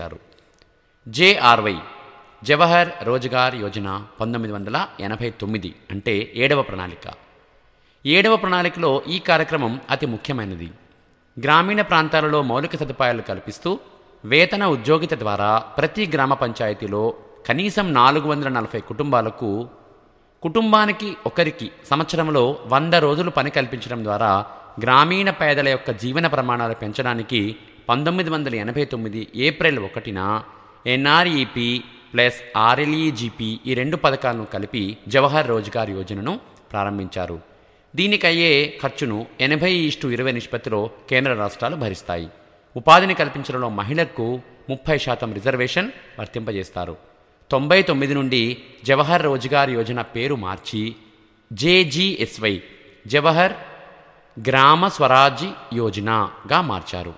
చేశారు. జేఆర్వై జవహర్ రోజ్గార్ యోజన 1989 అంటే 7వ ప్రణాళిక. 7వ ప్రణాళికలో ఈ కార్యక్రమం అతి ముఖ్యమైనది. గ్రామీణ ప్రాంతాలలో మౌలిక సదుపాయాలు కల్పిస్తూ వేతన ఉద్యోగిత ద్వారా ప్రతి గ్రామ పంచాయతీలో కనీసం 440 కుటుంబానికి ఒకరికి సంవత్సరంలో 100 రోజులు పని కల్పించడం ద్వారా గ్రామీణ పేదల యొక్క జీవన ప్రమాణాలు పెంచడానికి 1989 ఏప్రిల్ 1న ఎన్ఆర్ఈపీ ప్లస్ ఆర్ఎల్ఈజీపీ ఈ 2 పథకాలను కలిపి జవహర్ రోజ్గార్ యోజనను ప్రారంభించారు. దీనికయ్యే ఖర్చును 80:20 నిష్పత్తిలో కేంద్ర రాష్ట్రాలు భరిస్తాయి. ఉపాధిని కల్పించడంలో మహిళలకు 30% రిజర్వేషన్ వర్తింపజేస్తారు. 99 నుండి జవహర్ రోజ్గార్ యోజన పేరు మార్చి జేజీఎస్వై జవహర్ గ్రామ స్వరాజ్ యోజనగా మార్చారు.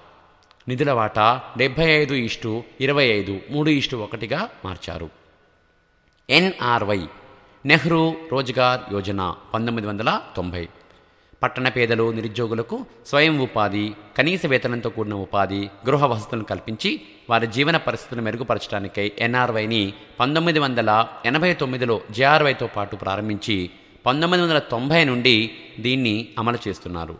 నిధుల వాటా 75:25 3:1గా మార్చారు. ఎన్ఆర్వై నెహ్రూ రోజ్గార్ యోజన 1990 పట్టణ పేదలు నిరుద్యోగులకు స్వయం ఉపాధి, కనీస వేతనంతో కూడిన ఉపాధి, గృహ వసతులను కల్పించి వారి జీవన పరిస్థితులను మెరుగుపరచడానికై ఎన్ఆర్వైని 1989లో జేఆర్వైతో పాటు ప్రారంభించి 1990 నుండి దీన్ని అమలు చేస్తున్నారు.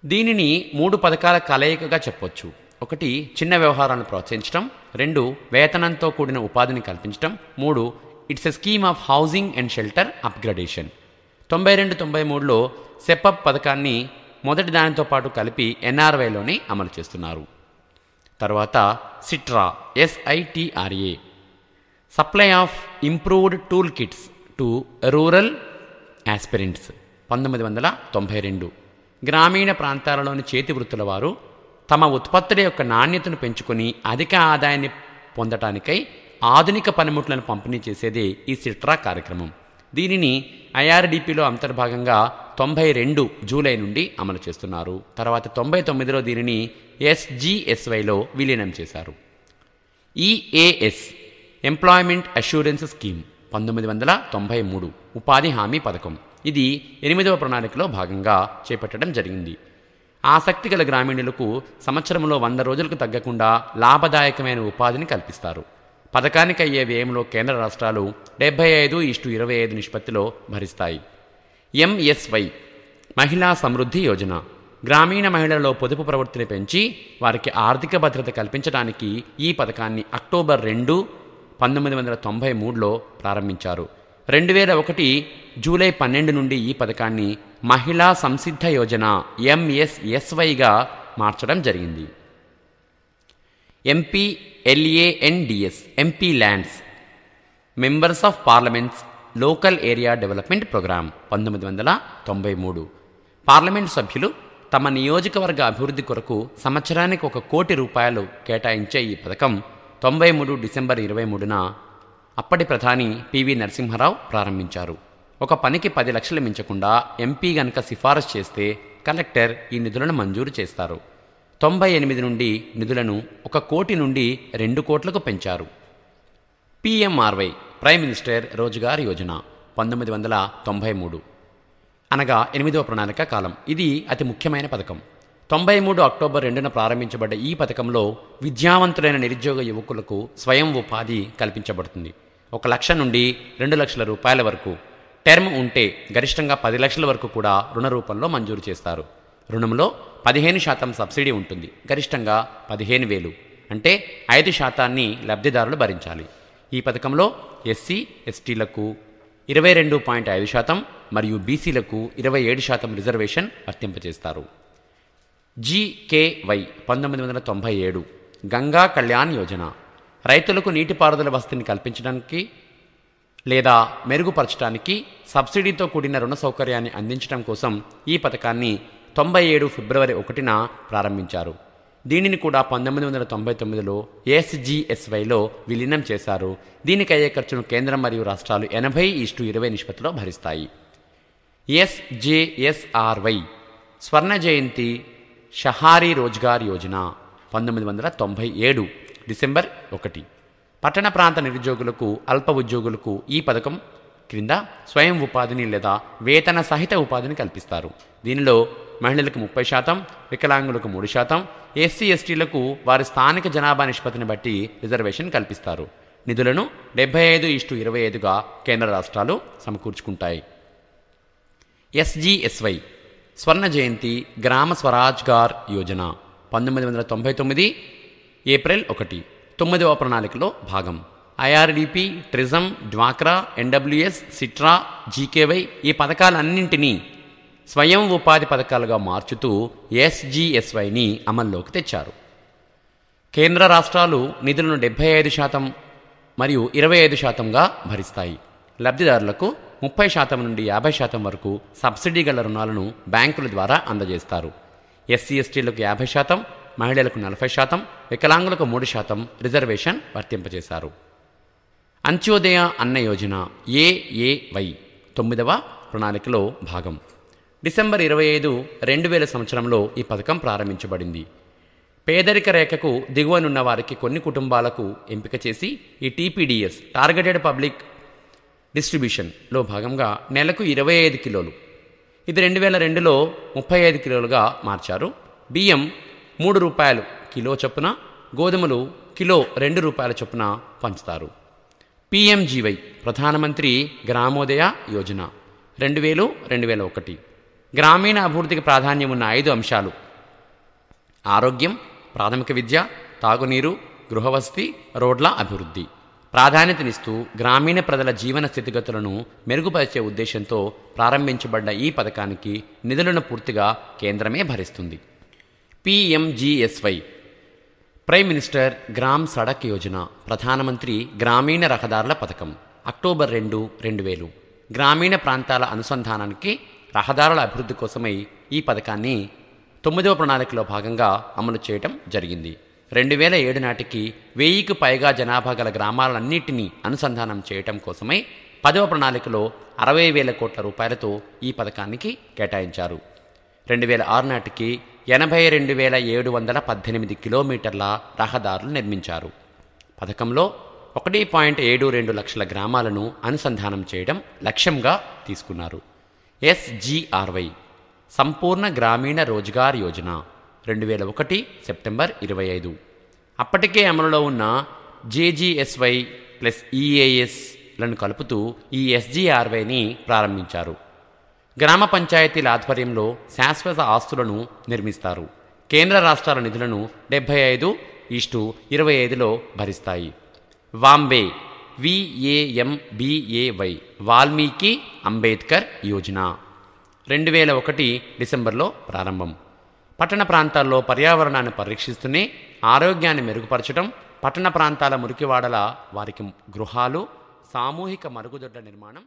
దీనిని 3 పథకాల కలయికగా చెప్పొచ్చు. 1 చిన్న వ్యవహారాలను ప్రోత్సహించడం, 2 వేతనంతో కూడిన ఉపాధిని కల్పించడం, 3 it's a scheme of housing and shelter upgradation. 92-93లో సెపప్ పథకాన్ని మొదటి దానితో పాటు కలిపి ఎన్ఆర్వైలోనే అమలు చేస్తున్నారు. తర్వాత SITRA SITRA supply of improved tool kits to rural aspirants 1992 గ్రామీణ ప్రాంతాలలోని చేతి వృత్తుల వారు తమ ఉత్పత్తుల యొక్క నాణ్యతను పెంచుకొని అధిక ఆదాయాన్ని పొందటానికై ఆధునిక పనిముట్లను పంపిణీ చేసేదే ఈ సిట్రా కార్యక్రమం. దీనిని IRDPలో అంతర్భాగంగా 92 జూలై నుండి అమలు చేస్తున్నారు. తర్వాత 99లో దీనిని SGSYలో విలీనం చేశారు. EAS ఎంప్లాయ్మెంట్ అష్యూరెన్స్ స్కీమ్ 1993 ఉపాధి హామీ పథకం. ఇది 8వ ప్రణాళికలో భాగంగా చేపట్టడం జరిగింది. ఆసక్తి గల గ్రామీణులకు సంవత్సరంలో 100 రోజులకు తగ్గకుండా లాభదాయకమైన ఉపాధిని కల్పిస్తారు. పథకానికి అయ్యే వ్యయంలో కేంద్ర రాష్ట్రాలు 75:25 నిష్పత్తిలో భరిస్తాయి. MSY మహిళా సమృద్ధి యోజన గ్రామీణ మహిళలలో పొదుపు ప్రవృత్తిని పెంచి వారికి ఆర్థిక భద్రత కల్పించడానికి ఈ పథకాన్ని అక్టోబర్ 2, 1993లో ప్రారంభించారు. 2001 జూలై 12 నుండి ఈ పథకాన్ని మహిళా సంసిద్ధ యోజన MSSYగా మార్చడం జరిగింది. MPLANDS MP lands members of parliaments local area development programme 1993 parliament సభ్యులు తమ నియోజకవర్గ అభివృద్ధి కొరకు సంవత్సరానికి ₹1 కోటి కేటాయించే ఈ పథకం 93 డిసెంబర్ 23న అప్పటి ప్రధాని పివి నరసింహారావు ప్రారంభించారు. ఒక పనికి 10 లక్షలు మించకుండా ఎంపీ గనక సిఫారసు చేస్తే కలెక్టర్ ఈ నిధులను మంజూరు చేస్తారు. 98 నుండి నిధులను 1 కోటి నుండి 2 కోట్లకు పెంచారు. PMRY prime minister Rozgar Yojana 1993 అనగా 8వ ప్రణాళిక కాలం. ఇది అతి ముఖ్యమైన పథకం. 93 అక్టోబర్ 2న ప్రారంభించబడ్డ ఈ పథకంలో విద్యావంతులైన నిరుద్యోగ యువకులకు స్వయం ఉపాధి కల్పించబడుతుంది. 1 లక్ష నుండి 2 లక్షల రూపాయల వరకు, టర్మ్ ఉంటే గరిష్టంగా 10 లక్షల వరకు కూడా రుణ రూపంలో మంజూరు చేస్తారు. రుణంలో 15% సబ్సిడీ ఉంటుంది. గరిష్టంగా 15,000 అంటే 5% లబ్ధిదారులు భరించాలి. ఈ పథకంలో SC, STలకు 22.5% మరియు బీసీలకు 27% రిజర్వేషన్ వర్తింపజేస్తారు. GKY 1997 గంగా కళ్యాణ్ యోజన రైతులకు నీటిపారుదల వసతిని కల్పించడానికి లేదా మెరుగుపరచడానికి సబ్సిడీతో కూడిన రుణ సౌకర్యాన్ని అందించడం కోసం ఈ పథకాన్ని 97 ఫిబ్రవరి 1న ప్రారంభించారు. దీనిని కూడా 1999లో SGSYలో విలీనం చేశారు. దీనికి అయ్యే ఖర్చును కేంద్రం మరియు రాష్ట్రాలు 80:20 నిష్పత్తిలో భరిస్తాయి. SJSRY స్వర్ణ జయంతి షహారీ రోజ్గార్ యోజన 1997 డిసెంబర్ 1 పట్టణ ప్రాంత నిరుద్యోగులకు, అల్ప ఉద్యోగులకు ఈ పథకం క్రింద స్వయం ఉపాధిని లేదా వేతన సహిత ఉపాధిని కల్పిస్తారు. దీనిలో మహిళలకు 30%, వికలాంగులకు 3%, ఎస్సీ ఎస్టీలకు వారి స్థానిక జనాభా నిష్పత్తిని బట్టి రిజర్వేషన్ కల్పిస్తారు. నిధులను 75:25గా కేంద్ర రాష్ట్రాలు సమకూర్చుకుంటాయి. ఎస్జీఎస్వై స్వర్ణ జయంతి గ్రామ స్వరాజ్గార్ యోజన 1999 ఏప్రిల్ 1 9వ ప్రణాళికలో భాగం. ఐఆర్డిపి, ట్రిజం, డ్వాక్రా, ఎన్డబ్ల్యూఎస్, సిట్రా, జీకేవై ఈ పథకాలన్నింటినీ స్వయం ఉపాధి పథకాలుగా మార్చుతూ ఎస్జీఎస్వైని అమల్లోకి తెచ్చారు. కేంద్ర రాష్ట్రాలు నిధులను 75% మరియు 25%గా భరిస్తాయి. లబ్ధిదారులకు 30% నుండి 50% వరకు సబ్సిడీ గల రుణాలను బ్యాంకుల ద్వారా అందజేస్తారు. ఎస్సీ ఎస్టీలకు 50%, మహిళలకు 40%, వికలాంగులకు 3% రిజర్వేషన్ వర్తింపజేశారు. అంత్యోదయ అన్న యోజన ఏఏవై 9వ ప్రణాళికలో భాగం. డిసెంబర్ 25, 2000 సంవత్సరంలో ఈ పథకం ప్రారంభించబడింది. పేదరిక రేఖకు దిగువనున్న వారికి కొన్ని కుటుంబాలకు ఎంపిక చేసి ఈ టీపీడీఎస్ టార్గెటెడ్ పబ్లిక్ డిస్ట్రిబ్యూషన్లో భాగంగా నెలకు 25 కిలోలు, ఇది 2002లో 35 కిలోలుగా మార్చారు. బియ్యం ₹3 కిలో చొప్పున, గోధుమలు కిలో ₹2 చొప్పున పంచుతారు. పిఎంజీవై ప్రధానమంత్రి గ్రామోదయ యోజన 2000-2001 గ్రామీణ అభివృద్ధికి ప్రాధాన్యం ఉన్న 5 అంశాలు: ఆరోగ్యం, ప్రాథమిక విద్య, తాగునీరు, గృహవసతి, రోడ్ల అభివృద్ధి. ప్రాధాన్యతనిస్తూ గ్రామీణ ప్రజల జీవన స్థితిగతులను మెరుగుపరిచే ఉద్దేశంతో ప్రారంభించబడ్డ ఈ పథకానికి నిధులను పూర్తిగా కేంద్రమే భరిస్తుంది. PMGSY prime minister Gram Sadak Yojana ప్రధానమంత్రి గ్రామీణ రహదారుల పథకం అక్టోబర్ 2, 2000 గ్రామీణ ప్రాంతాల అనుసంధానానికి రహదారుల అభివృద్ధి కోసమై ఈ పథకాన్ని 9వ ప్రణాళికలో భాగంగా అమలు చేయటం జరిగింది. 2007 నాటికి 1000కు పైగా జనాభా గల గ్రామాలన్నింటినీ అనుసంధానం చేయటం కోసమై 10వ ప్రణాళికలో 60,000 కోట్ల రూపాయలతో ఈ పథకానికి కేటాయించారు. 2006 నాటికి 82,718 కిలోమీటర్ల రహదారులు నిర్మించారు. పథకంలో 1.72 లక్షల గ్రామాలను అనుసంధానం చేయడం లక్ష్యంగా తీసుకున్నారు. ఎస్జీఆర్వై సంపూర్ణ గ్రామీణ రోజ్గార్ యోజన 2001 సెప్టెంబర్ 25 అప్పటికే అమలులో ఉన్న జేజీఎస్వై ప్లస్ ఈఏఎస్లను కలుపుతూ ఈ ఎస్జీఆర్వైని ప్రారంభించారు. గ్రామ పంచాయతీల ఆధ్వర్యంలో శాశ్వత ఆస్తులను నిర్మిస్తారు. కేంద్ర రాష్ట్రాల నిధులను 75:25లో భరిస్తాయి. వాంబే VAMBAY వాల్మీకి అంబేద్కర్ యోజన 2001 డిసెంబర్లో ప్రారంభం. పట్టణ ప్రాంతాల్లో పర్యావరణాన్ని పరీక్షిస్తూనే ఆరోగ్యాన్ని మెరుగుపరచడం, పట్టణ ప్రాంతాల మురికివాడల వారికి గృహాలు, సామూహిక మరుగుదొడ్ల నిర్మాణం